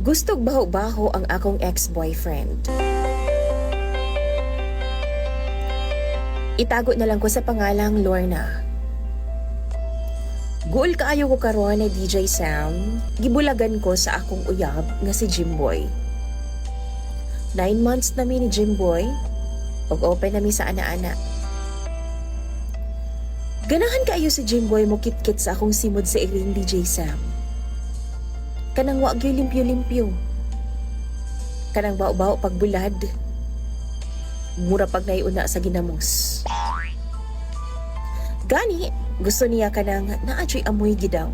Gustog baho-baho ang akong ex-boyfriend. Itago na lang ko sa pangalang Lorna. Goal kaayo ko karon ni DJ Sam, gibulagan ko sa akong uyab nga si Jimboy. 9 months na mi ni Jimboy, ug open na mi sa ana-ana. Ganahan kaayo si Jimboy mo kit-kit sa akong simod sa iring DJ Sam. Kanang wa gyud limpyo-limpyo. Kanang bao-bao pagbulad. Mura pag naiuna sa ginamos. Gani, gusto niya kanang naadyo'y amoy gidaw.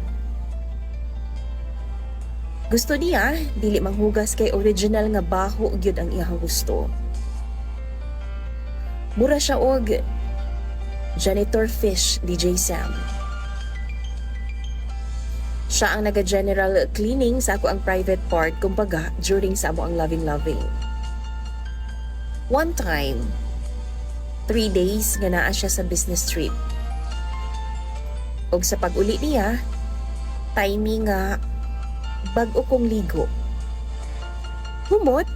Gusto niya, dili manghugas kay original nga baho gyud ang iyang gusto. Mura siya og janitor fish, DJ Sam. Siya ang naga-general cleaning sa ako ang private part kumbaga during sa amo ang loving-loving. One time, 3 days nga naa siya sa business trip. Og sa pag-uli niya, timing nga bag-o kong ligo. Humot,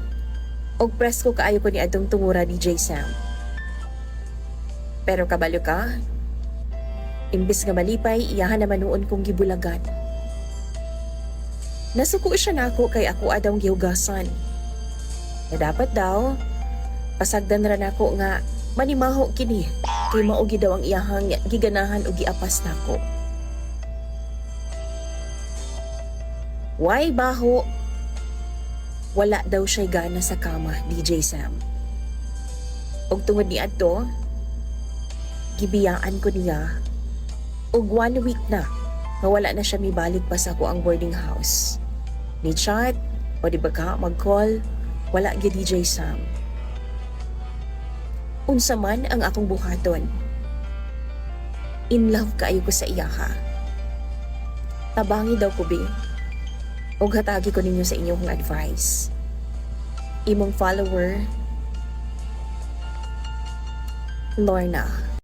og presko kaayo ko ni adtong tungura DJ Sam. Pero kabalo ka, imbis nga malipay, iyahan naman noon kong gibulagan. Nasuko siya nako kay ako adang gihugasan. Na dapat daw, pasagdan ra nako nga manimaho kini kay maugi daw ang iyahang giganahan o giapas nako. Why baho? Wala daw siya gana sa kama, DJ Sam. Og tungod ni adto, gibiyaan ko niya og 1 week na nga wala na siya mibalik pa sa ako ang boarding house. Ni chat o di ba ka mag-call, wala gyud DJ Sam. Unsa man ang akong buhaton. In love kaayo ko sa iya ha. Tabangi daw ko be. Og hatagi ko ninyo sa inyong advice. Imong follower, Lorna.